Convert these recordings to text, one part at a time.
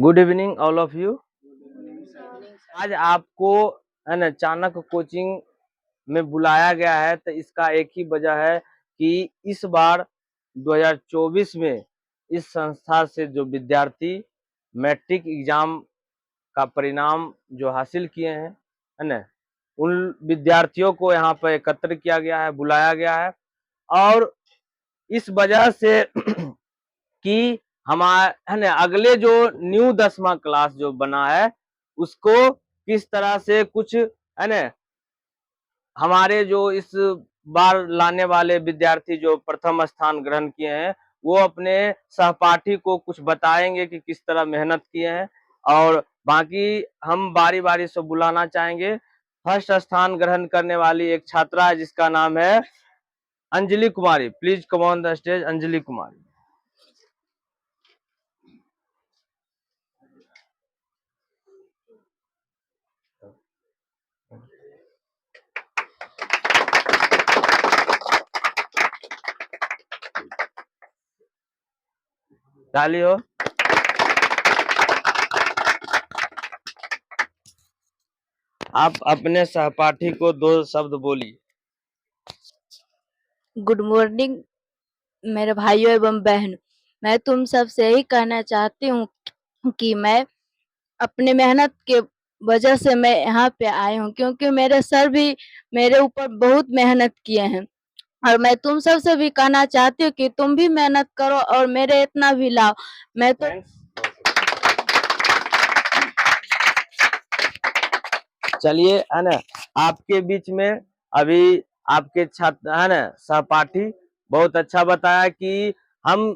Good evening all of you. आज आपको है ना चाणक्य कोचिंग में बुलाया गया है, तो इसका एक ही वजह है कि इस बार 2024 में इस संस्था से जो विद्यार्थी मैट्रिक एग्जाम का परिणाम जो हासिल किए हैं, है ना, उन विद्यार्थियों को यहाँ पर एकत्र किया गया है, बुलाया गया है। और इस वजह से कि हमारे है ना अगले जो न्यू 10वां क्लास जो बना है उसको किस तरह से कुछ है ना हमारे जो इस बार लाने वाले विद्यार्थी जो प्रथम स्थान ग्रहण किए हैं वो अपने सहपाठी को कुछ बताएंगे कि किस तरह मेहनत किए हैं। और बाकी हम बारी बारी से बुलाना चाहेंगे। फर्स्ट स्थान ग्रहण करने वाली एक छात्रा है जिसका नाम है Anjali Kumari. Please come on the stage Anjali Kumari. ताली हो। आप अपने सहपाठी को 2 शब्द बोलिए। गुड मॉर्निंग मेरे भाइयों एवं बहन, मैं तुम सब से यही कहना चाहती हूँ कि मैं अपने मेहनत के वजह से मैं यहाँ पे आई हूँ, क्योंकि मेरे सर भी मेरे ऊपर बहुत मेहनत किए हैं। और मैं तुम सब से भी कहना चाहती हूँ कि तुम भी मेहनत करो और मेरे इतना भी लाओ। मैं तो चलिए है ना आपके बीच में अभी आपके छात्र है ना सहपाठी बहुत अच्छा बताया कि हम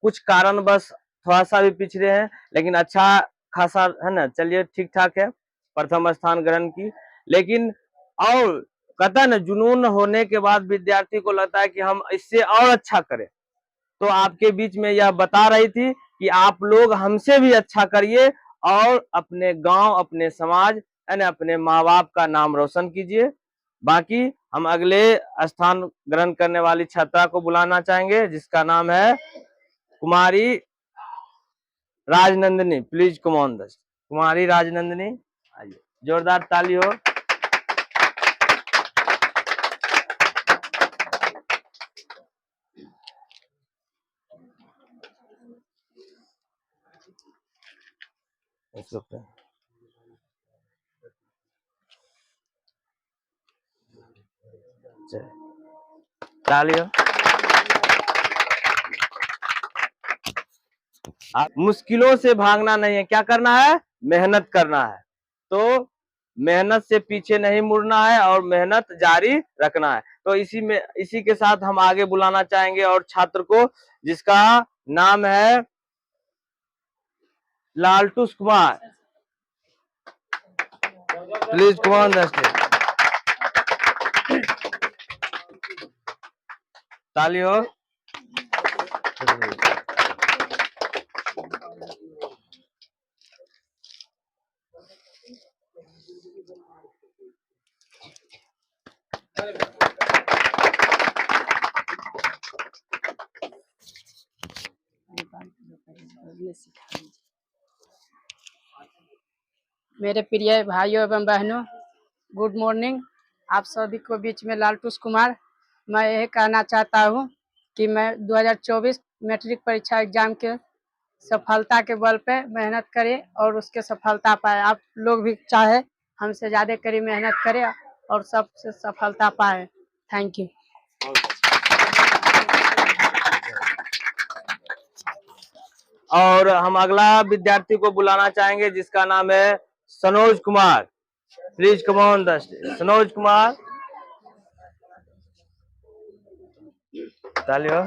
कुछ कारणवश थोड़ा सा भी पिछड़े हैं, लेकिन अच्छा खासा है ना। चलिए ठीक ठाक है, प्रथम स्थान ग्रहण की। लेकिन और कहता है ना जुनून होने के बाद विद्यार्थी को लगता है कि हम इससे और अच्छा करें। तो आपके बीच में यह बता रही थी कि आप लोग हमसे भी अच्छा करिए और अपने गांव, अपने समाज यानी अपने माँ बाप का नाम रोशन कीजिए। बाकी हम अगले स्थान ग्रहण करने वाली छात्रा को बुलाना चाहेंगे जिसका नाम है Kumari Rajnandini. Please come on the Kumari Rajnandini आइए, जोरदार ताली हो। ताली हो। मुश्किलों से भागना नहीं है, क्या करना है? मेहनत करना है। तो मेहनत से पीछे नहीं मुड़ना है और मेहनत जारी रखना है। तो इसी के साथ हम आगे बुलाना चाहेंगे और छात्र को जिसका नाम है लालटूस कुमार। प्लीज कुमार दस्ते ताली हो। मेरे प्रिय भाइयों एवं बहनों, गुड मॉर्निंग। आप सभी को बीच में लालटूस कुमार। मैं यही कहना चाहता हूँ कि मैं 2024 मैट्रिक परीक्षा एग्जाम के सफलता के बल पे मेहनत करें और उसके सफलता पाए। आप लोग भी चाहे हमसे ज़्यादा करी मेहनत करें और सबसे सफलता पाए। Thank you. और हम अगला विद्यार्थी को बुलाना चाहेंगे जिसका नाम है Sanoj Kumar. Please come on the stage Sanoj Kumar. ताली हो।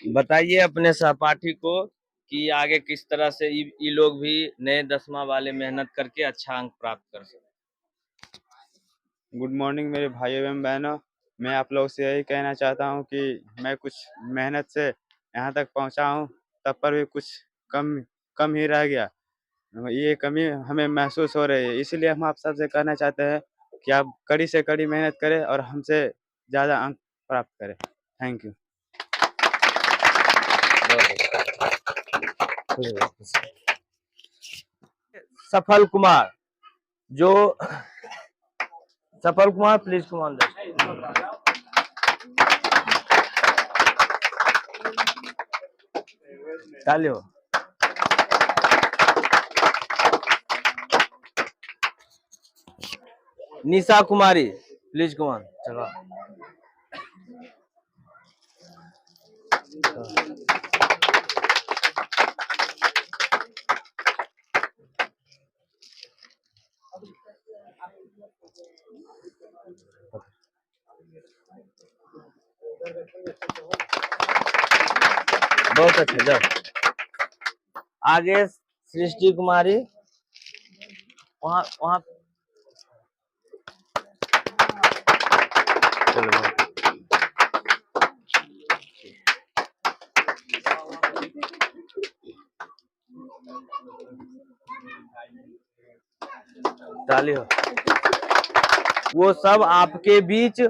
बताइए अपने सहपाठी को कि आगे किस तरह से ये लोग भी नए 10वां वाले मेहनत करके अच्छा अंक प्राप्त कर सके। गुड मॉर्निंग मेरे भाई एवं बहनों, मैं आप लोग से यही कहना चाहता हूं कि मैं कुछ मेहनत से यहाँ तक पहुँचा हूँ, तब पर भी कुछ कम ही रह गया। ये कमी हमें महसूस हो रही है, इसीलिए हम आप सबसे कहना चाहते हैं कि आप कड़ी से कड़ी मेहनत करें और हमसे ज़्यादा अंक प्राप्त करें। Thank you. सफल कुमार, जो सफल कुमार प्लीज कम ऑन तालियों। Nisha Kumari please come on. चलो बहुत अच्छा। जाओ आगे। सृष्टि कुमारी, वहाँ वहाँ चलो। ताली हो। वो सब आपके बीच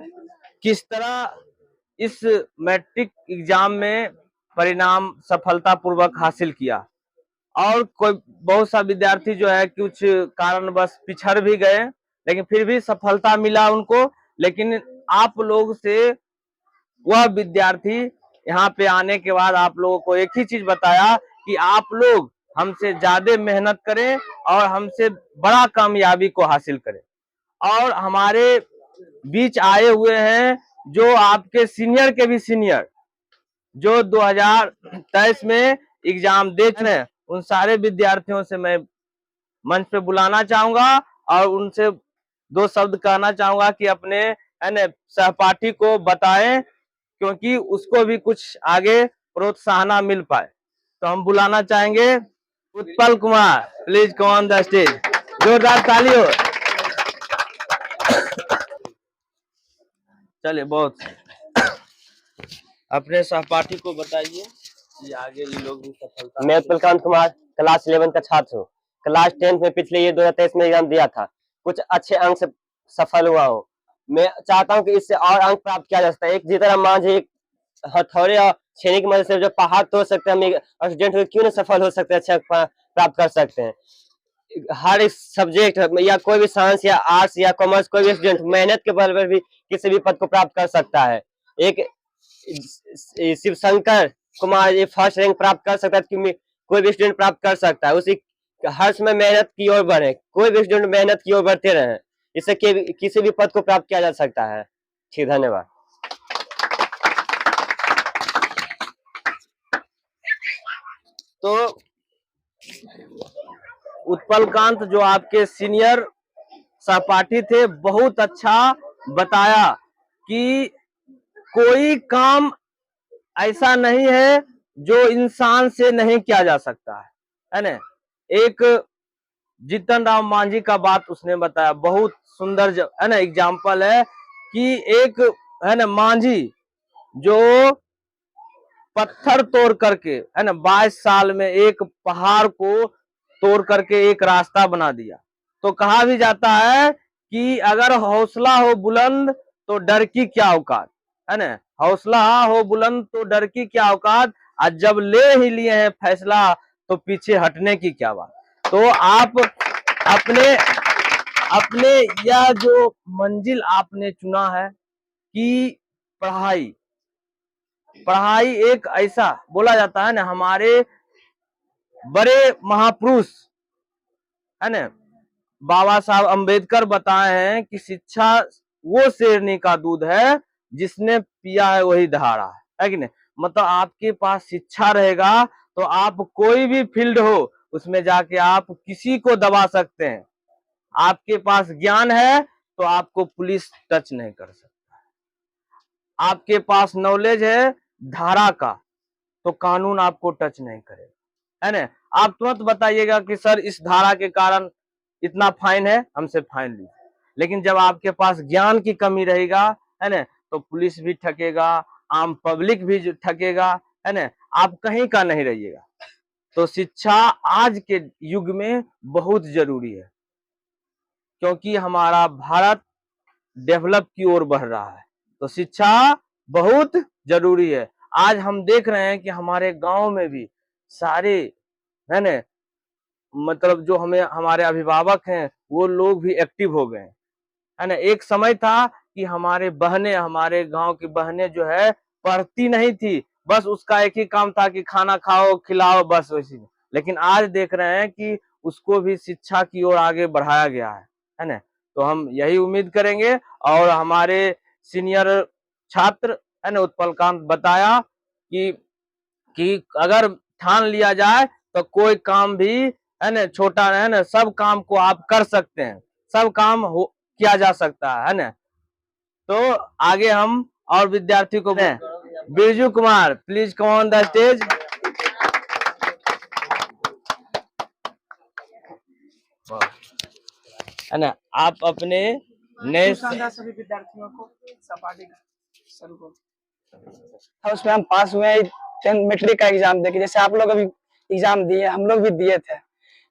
किस तरह इस मैट्रिक एग्जाम में परिणाम सफलतापूर्वक हासिल किया, और कोई बहुत सा विद्यार्थी जो है कुछ कारणवश पिछड़ भी गए, लेकिन फिर भी सफलता मिला उनको। लेकिन आप लोग से वह विद्यार्थी यहाँ पे आने के बाद आप लोगों को एक ही चीज बताया कि आप लोग हमसे ज्यादा मेहनत करें और हमसे बड़ा कामयाबी को हासिल करें। और हमारे बीच आए हुए हैं जो आपके सीनियर के भी सीनियर, जो 2023 में एग्जाम दे चुके हैं, उन सारे विद्यार्थियों से मैं मंच पे बुलाना चाहूंगा और उनसे दो शब्द कहना चाहूंगा कि अपने सहपाठी को बताएं, क्योंकि उसको भी कुछ आगे प्रोत्साहन मिल पाए। तो हम बुलाना चाहेंगे Utpal Kumar, please come on the stage. जोरदार ताली हो। चलिए, बहुत अपने सहपाठी को बताइए कि आगे ये लोग भी सफलता। मैं उत्पलकांत कुमार क्लास 11 का छात्र हूँ। क्लास 10 में पिछले ये 2023 में एग्जाम दिया था, कुछ अच्छे अंक से सफल हुआ हूँ। मैं चाहता हूँ कि इससे और अंक प्राप्त किया जा सकता है। एक जितना मांझी एक हथौड़े और छेनी की मदद से जो पहाड़ तोड़ सकते हैं, हम एक स्टूडेंट को क्यों नहीं सफल हो सकते, अच्छा प्राप्त कर सकते हैं। हर एक सब्जेक्ट या कोई भी साइंस या आर्ट्स या कॉमर्स, कोई भी स्टूडेंट मेहनत के बल पर भी किसी भी पद को प्राप्त कर सकता है। एक शिव शंकर कुमार ये फर्स्ट रैंक प्राप्त कर सकता है, क्योंकि कोई भी स्टूडेंट प्राप्त कर सकता है। उसी हर समय मेहनत की ओर बढ़े, कोई भी स्टूडेंट मेहनत की ओर बढ़ते रहे, इससे किसी भी पद को प्राप्त किया जा सकता है। ठीक, धन्यवाद। तो उत्पलकांत जो आपके सीनियर सहपाठी थे, बहुत अच्छा बताया कि कोई काम ऐसा नहीं है जो इंसान से नहीं किया जा सकता है ना। एक जीतन राम मांझी का बात उसने बताया, बहुत सुंदर है ना एग्जाम्पल है कि एक है ना मांझी जो पत्थर तोड़ करके है ना 22 साल में एक पहाड़ को तोड़ करके एक रास्ता बना दिया। तो कहा भी जाता है कि अगर हौसला हो बुलंद तो डर की क्या औकात, है ना। हौसला हो बुलंद तो डर की क्या औकात, आज जब ले ही लिए हैं फैसला तो पीछे हटने की क्या बात। तो आप अपने अपने यह जो मंजिल आपने चुना है कि पढ़ाई एक ऐसा बोला जाता है ना, हमारे बड़े महापुरुष है ना बाबा साहब अम्बेडकर बताए हैं कि शिक्षा वो शेरनी का दूध है जिसने पिया है वही धारा है कि नहीं। मतलब आपके पास शिक्षा रहेगा तो आप कोई भी फील्ड हो उसमें जाके आप किसी को दबा सकते हैं। आपके पास ज्ञान है तो आपको पुलिस टच नहीं कर सकता। आपके पास नॉलेज है धारा का तो कानून आपको टच नहीं करेगा, है ना। आप तुरंत बताइएगा कि सर इस धारा के कारण इतना फाइन है, हमसे फाइन लीजिए। लेकिन जब आपके पास ज्ञान की कमी रहेगा, है ना, तो पुलिस भी ठकेगा, आम पब्लिक भी ठकेगा, है ना, आप कहीं का नहीं रहिएगा। तो शिक्षा आज के युग में बहुत जरूरी है, क्योंकि हमारा भारत डेवलप की ओर बढ़ रहा है, तो शिक्षा बहुत जरूरी है। आज हम देख रहे हैं कि हमारे गांव में भी सारे, है ना, मतलब जो हमारे अभिभावक हैं वो लोग भी एक्टिव हो गए हैं, है ना। एक समय था कि हमारे गांव की बहनें जो है पढ़ती नहीं थी, बस उसका एक ही काम था कि खाना खाओ खिलाओ, बस वैसी। लेकिन आज देख रहे हैं कि उसको भी शिक्षा की ओर आगे बढ़ाया गया है ना। तो हम यही उम्मीद करेंगे। और हमारे सीनियर छात्र, है ना, उत्पलकांत बताया कि अगर ठान लिया जाए तो कोई काम भी, है ना, छोटा है ना, सब काम को आप कर सकते हैं, सब काम किया जा सकता है ना। तो आगे हम और विद्यार्थी को Birju Kumar, please come on the stage. है ना, आप अपने नए सभी विद्यार्थियों को सपाटी शुरू करो। उसमें हम पास हुए 10th मैट्रिक का एग्जाम देके, जैसे आप लोग अभी एग्जाम दिए, हम लोग भी दिए थे।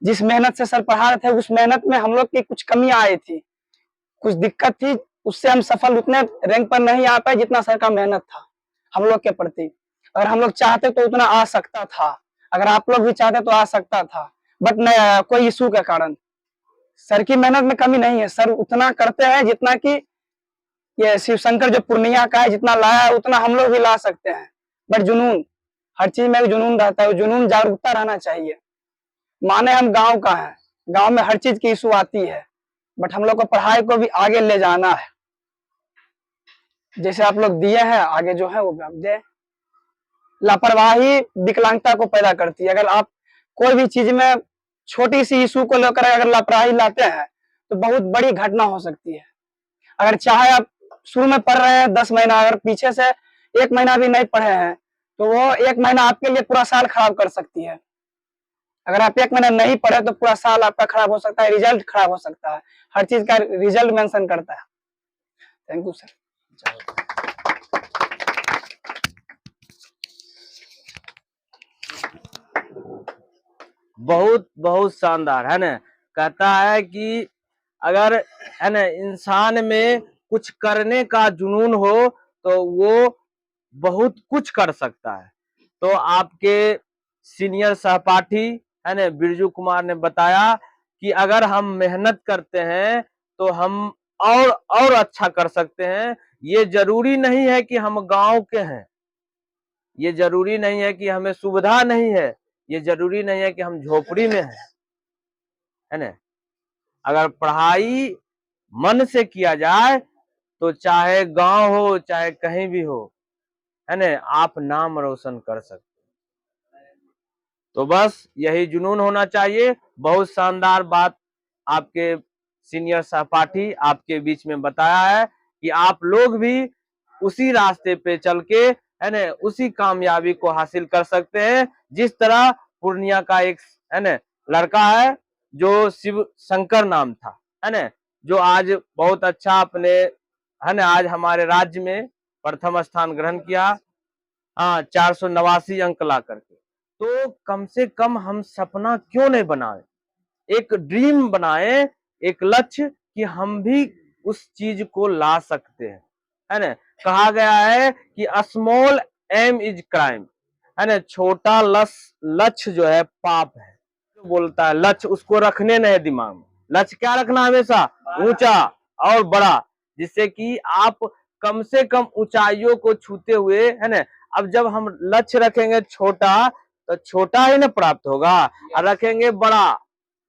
जिस मेहनत से सर पढ़ा रहे थे उस मेहनत में हम लोग की कुछ कमियां आई थी, कुछ दिक्कत थी, उससे हम सफल उतने रैंक पर नहीं आ पाए जितना सर का मेहनत था हम लोग के प्रति। अगर हम लोग चाहते तो उतना आ सकता था, अगर आप लोग भी चाहते तो आ सकता था, बट नहीं आया कोई इशू के कारण। सर की मेहनत में कमी नहीं है, सर उतना करते हैं जितना कि ये शिव शंकर जो पूर्णिया का है जितना लाया है उतना हम लोग भी ला सकते हैं। बट जुनून, हर चीज में जुनून रहता है, जुनून जागरूकता रहना चाहिए। माने हम गांव का है, गांव में हर चीज की इशू आती है, बट हम लोग को पढ़ाई को भी आगे ले जाना है। जैसे आप लोग दिए हैं, आगे जो है वो भी हम दे। लापरवाही विकलांगता को पैदा करती है। अगर आप कोई भी चीज में छोटी सी इशू को लेकर अगर लापरवाही लाते हैं तो बहुत बड़ी घटना हो सकती है। अगर चाहे आप शुरू में पढ़ रहे हैं 10 महीना, अगर पीछे से 1 महीना भी नहीं पढ़े हैं तो वो 1 महीना आपके लिए पूरा साल खराब कर सकती है। अगर आप 1 महीना नहीं पढ़े तो पूरा साल आपका खराब हो सकता है, रिजल्ट खराब हो सकता है। हर चीज का रिजल्ट मेंशन करता है। Thank you sir. बहुत बहुत शानदार, है ना। कहता है कि अगर, है ना, इंसान में कुछ करने का जुनून हो तो वो बहुत कुछ कर सकता है। तो आपके सीनियर सहपाठी, है ना, बिरजू कुमार ने बताया कि अगर हम मेहनत करते हैं तो हम और अच्छा कर सकते हैं। ये जरूरी नहीं है कि हम गांव के हैं, ये जरूरी नहीं है कि हमें सुविधा नहीं है, ये जरूरी नहीं है कि हम झोपड़ी में हैं, है ना। अगर पढ़ाई मन से किया जाए तो चाहे गांव हो चाहे कहीं भी हो, है ना, आप नाम रोशन कर सकते हैं। तो बस यही जुनून होना चाहिए। बहुत शानदार बात आपके सीनियर सहपाठी आपके बीच में बताया है कि आप लोग भी उसी रास्ते पे चल के, है ना, उसी कामयाबी को हासिल कर सकते हैं जिस तरह पूर्णिया का एक, है ना, लड़का है जो शिव शंकर नाम था, है ना, जो आज बहुत अच्छा अपने, है ना, आज हमारे राज्य में प्रथम स्थान ग्रहण किया। हाँ, 489 अंक ला करके। तो कम से कम हम सपना क्यों नहीं बनाए, एक ड्रीम बनाए, एक लक्ष्य कि हम भी उस चीज को ला सकते हैं, है ना। कहा गया है कि स्मॉल एम इज क्राइम, है ना, छोटा लक्ष्य जो है पाप है। जो बोलता है लक्ष्य उसको रखने नहीं दिमाग में, लक्ष्य क्या रखना हमेशा ऊंचा और बड़ा, जिससे कि आप कम से कम ऊंचाइयों को छूते हुए, है ना। अब जब हम लक्ष्य रखेंगे छोटा तो छोटा ही ना प्राप्त होगा, और रखेंगे बड़ा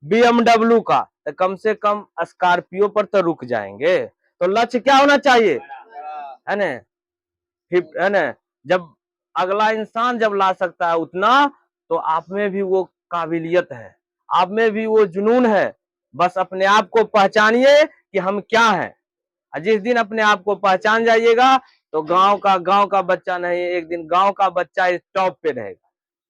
BMW का तो कम से कम स्कॉर्पियो पर तो रुक जाएंगे। तो लक्ष्य क्या होना चाहिए, है ना, है ना। जब अगला इंसान जब ला सकता है उतना, तो आप में भी वो काबिलियत है, आप में भी वो जुनून है। बस अपने आप को पहचानिए कि हम क्या हैं। जिस दिन अपने आप को पहचान जाइएगा तो गांव का बच्चा नहीं, एक दिन गांव का बच्चा इस टॉप पे रहेगा,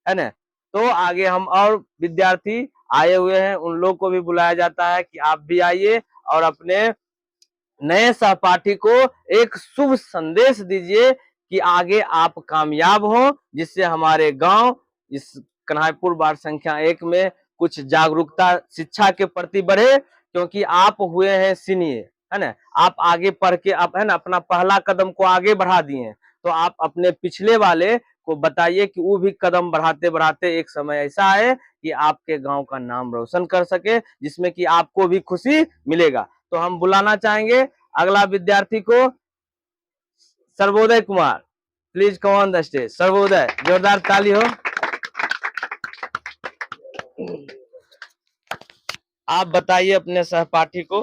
है ना। तो आगे हम और विद्यार्थी आए हुए हैं, उन लोग को भी बुलाया जाता है कि आप भी आइए और अपने नए सहपाठी को एक शुभ संदेश दीजिए कि आगे आप कामयाब हो, जिससे हमारे गांव, इस कन्हाईपुर वार्ड संख्या 1 में कुछ जागरूकता शिक्षा के प्रति बढ़े, क्योंकि आप हुए हैं सीनियर, है ना, आप आगे पढ़ के आप है ना अपना पहला कदम को आगे बढ़ा दिए हैं, तो आप अपने पिछले वाले को बताइए कि वो भी कदम बढ़ाते बढ़ाते एक समय ऐसा आए कि आपके गांव का नाम रोशन कर सके, जिसमें कि आपको भी खुशी मिलेगा। तो हम बुलाना चाहेंगे अगला विद्यार्थी को, Sarvodaya Kumar, please come on the stage. Sarvodaya, जोरदार ताली हो। आप बताइए अपने सहपाठी को।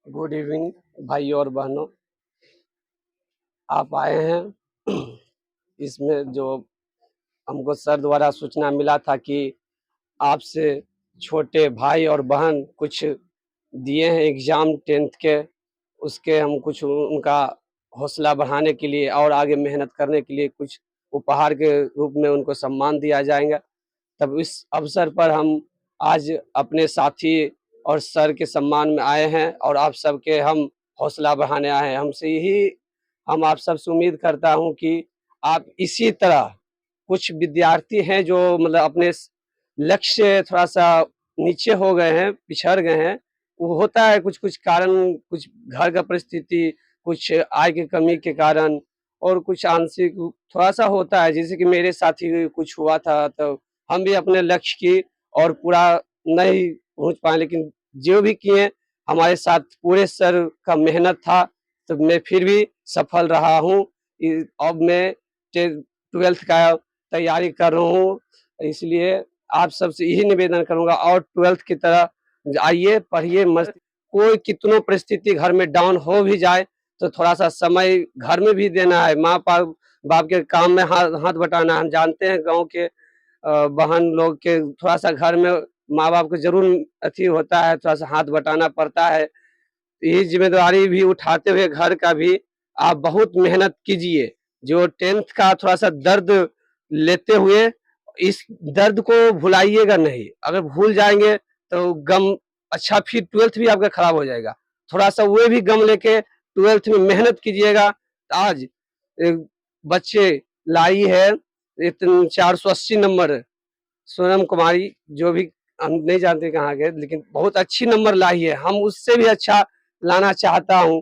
गुड इवनिंग भाइयों और बहनों, आप आए हैं इसमें जो हमको सर द्वारा सूचना मिला था कि आपसे छोटे भाई और बहन कुछ दिए हैं एग्जाम 10th के, उसके हम कुछ उनका हौसला बढ़ाने के लिए और आगे मेहनत करने के लिए कुछ उपहार के रूप में उनको सम्मान दिया जाएगा। तब इस अवसर पर हम आज अपने साथी और सर के सम्मान में आए हैं और आप सबके हम हौसला बढ़ाने आए हैं। हम आप सबसे उम्मीद करता हूं कि आप इसी तरह, कुछ विद्यार्थी हैं जो मतलब अपने लक्ष्य से थोड़ा सा नीचे हो गए हैं, पिछड़ गए हैं, वो होता है कुछ कुछ कारण, कुछ घर का परिस्थिति, कुछ आय की कमी के कारण और कुछ आंशिक थोड़ा सा होता है, जैसे कि मेरे साथी कुछ हुआ था, तो हम भी अपने लक्ष्य की और पूरा नहीं पहुंच पाए, लेकिन जो भी किए हमारे साथ पूरे सर का मेहनत था, तो मैं फिर भी सफल रहा हूँ। अब मैं 12th का तैयारी कर रहा हूँ, इसलिए आप सबसे यही निवेदन करूंगा और 12th की तरह आइए, पढ़िए मस्त। कोई कितनों परिस्थिति घर में डाउन हो भी जाए तो थोड़ा सा समय घर में भी देना है, माँ बाप के काम में हाथ बटाना है। हम जानते हैं गांव के बहन लोग के थोड़ा सा घर में माँ बाप को जरूर अथी होता है, थोड़ा सा हाथ बटाना पड़ता है। ये जिम्मेदारी भी उठाते हुए घर का भी आप बहुत मेहनत कीजिए। जो 10th का थोड़ा सा दर्द लेते हुए इस दर्द को भुलाइएगा नहीं, अगर भूल जाएंगे तो गम अच्छा, फिर 12th भी आपका खराब हो जाएगा। थोड़ा सा वो भी गम लेके 12th में मेहनत कीजिएगा। आज बच्चे लाई है 480 नंबर, सोनम कुमारी, जो भी हम नहीं जानते कहाँ गए, लेकिन बहुत अच्छी नंबर लाई है। हम उससे भी अच्छा लाना चाहता हूँ।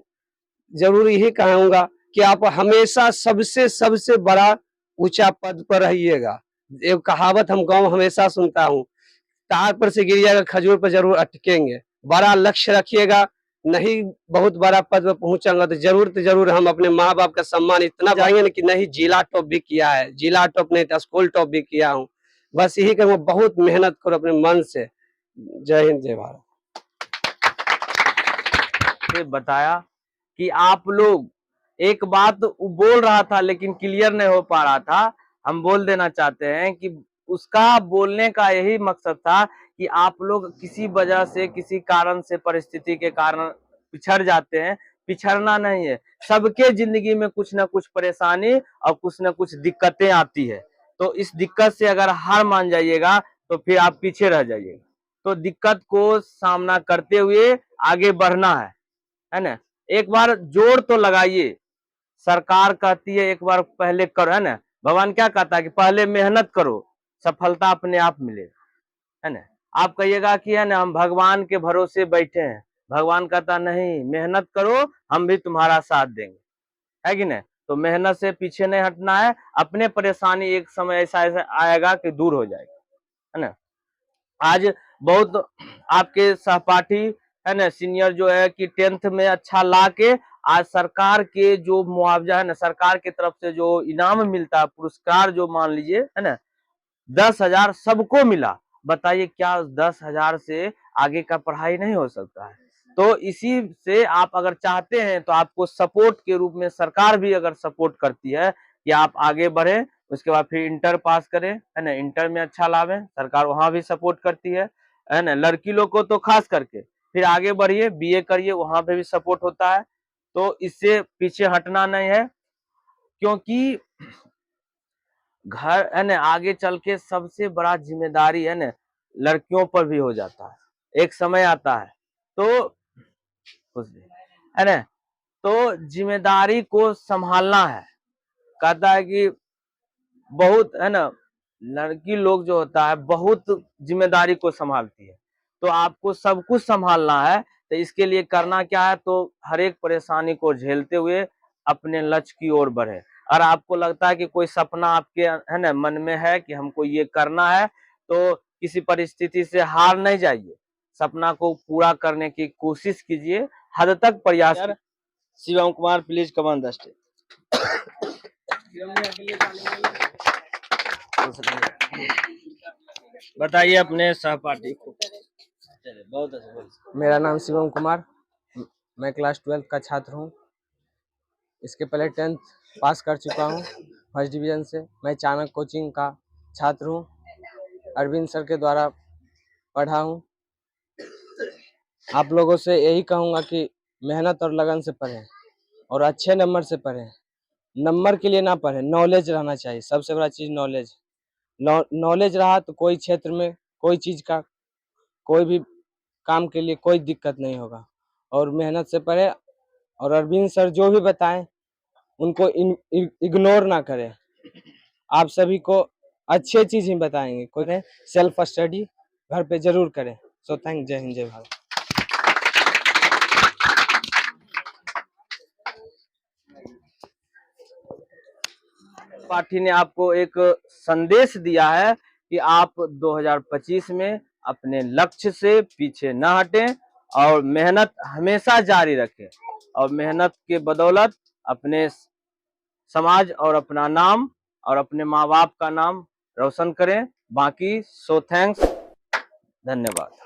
जरूर यही कहूंगा कि आप हमेशा सबसे बड़ा ऊंचा पद पर रहिएगा। एक कहावत हम गाँव हमेशा सुनता हूँ, तार पर से गिरिएगा खजूर पर जरूर अटकेंगे। बड़ा लक्ष्य रखिएगा, नहीं बहुत बड़ा पद पर पहुंचाऊंगा तो जरूर हम अपने माँ बाप का सम्मान इतना जाएंगे ना कि नहीं जिला टॉप भी किया है, जिला टॉप नहीं था स्कूल टॉप भी किया हूँ। बस यही कहूँगा, बहुत मेहनत करो अपने मन से। जय हिंद, जय भारत। बताया कि आप लोग, एक बात बोल रहा था लेकिन क्लियर नहीं हो पा रहा था, हम बोल देना चाहते हैं कि उसका बोलने का यही मकसद था कि आप लोग किसी वजह से, किसी कारण से, परिस्थिति के कारण पिछड़ जाते हैं। पिछड़ना नहीं है, सबके जिंदगी में कुछ ना कुछ परेशानी और कुछ ना कुछ दिक्कतें आती है। तो इस दिक्कत से अगर हार मान जाइएगा तो फिर आप पीछे रह जाइएगा। तो दिक्कत को सामना करते हुए आगे बढ़ना है ना। एक बार जोर तो लगाइए, सरकार कहती है एक बार पहले करो, है ना। भगवान क्या कहता है कि पहले मेहनत करो, सफलता अपने आप मिलेगा, है ना। आप कहिएगा कि है ना हम भगवान के भरोसे बैठे हैं, भगवान कहता नहीं, मेहनत करो, हम भी तुम्हारा साथ देंगे, है कि नहीं। तो मेहनत से पीछे नहीं हटना है। अपने परेशानी एक समय ऐसा आएगा कि दूर हो जाएगा, है ना। आज बहुत आपके सहपाठी, है ना, सीनियर जो है कि 10th में अच्छा ला के आज सरकार के जो मुआवजा है ना, सरकार की तरफ से जो इनाम मिलता है, पुरस्कार जो मान लीजिए, है ना, 10,000 सबको मिला। बताइए क्या 10,000 से आगे का पढ़ाई नहीं हो सकता है। तो इसी से आप अगर चाहते हैं तो आपको सपोर्ट के रूप में सरकार भी अगर सपोर्ट करती है कि आप आगे बढ़े, उसके बाद फिर इंटर पास करें, है ना, इंटर में अच्छा लाभे, सरकार वहां भी सपोर्ट करती है ना। लड़की लोग को तो खास करके फिर आगे बढ़िए, बीए करिए, वहां पे भी सपोर्ट होता है। तो इससे पीछे हटना नहीं है, क्योंकि घर, है ना, आगे चल के सबसे बड़ा जिम्मेदारी, है ना, लड़कियों पर भी हो जाता है। एक समय आता है तो है ना, तो जिम्मेदारी को संभालना है। कहता है कि बहुत है ना, लड़की लोग जो होता है बहुत जिम्मेदारी को संभालती है, तो आपको सब कुछ संभालना है। तो इसके लिए करना क्या है, तो हर एक परेशानी को झेलते हुए अपने लक्ष्य की ओर बढ़े। और आपको लगता है कि कोई सपना आपके है ना मन में है कि हमको ये करना है, तो किसी परिस्थिति से हार नहीं जाइए, सपना को पूरा करने की कोशिश कीजिए, हद तक प्रयास कीजिए। Shivam Kumar please come on the stage. बताइए अपने सहपाठी को। चलिए, बहुत अच्छा बोल। मेरा नाम शिवम कुमार, मैं क्लास 12 का छात्र हूँ। इसके पहले 10th पास कर चुका हूँ फर्स्ट डिवीजन से। मैं चाणक्य कोचिंग का छात्र हूँ, अरविंद सर के द्वारा पढ़ा हूँ। आप लोगों से यही कहूँगा कि मेहनत और लगन से पढ़ें और अच्छे नंबर से पढ़ें। नंबर के लिए ना पढ़ें, नॉलेज रहना चाहिए। सबसे बड़ा चीज़ नॉलेज। नॉलेज रहा तो कोई क्षेत्र में कोई चीज़ का कोई भी काम के लिए कोई दिक्कत नहीं होगा। और मेहनत से पढ़े और अरविंद सर जो भी बताएं उनको इग्नोर ना करें। आप सभी को अच्छे चीज़ ही बताएंगे। कोई सेल्फ स्टडी घर पे जरूर करें। सो थैंक, जय हिंद, जय भारत। पाठी ने आपको एक संदेश दिया है कि आप 2025 में अपने लक्ष्य से पीछे न हटें और मेहनत हमेशा जारी रखें और मेहनत के बदौलत अपने समाज और अपना नाम और अपने माँ बाप का नाम रोशन करें। बाकी सो थैंक्स, धन्यवाद।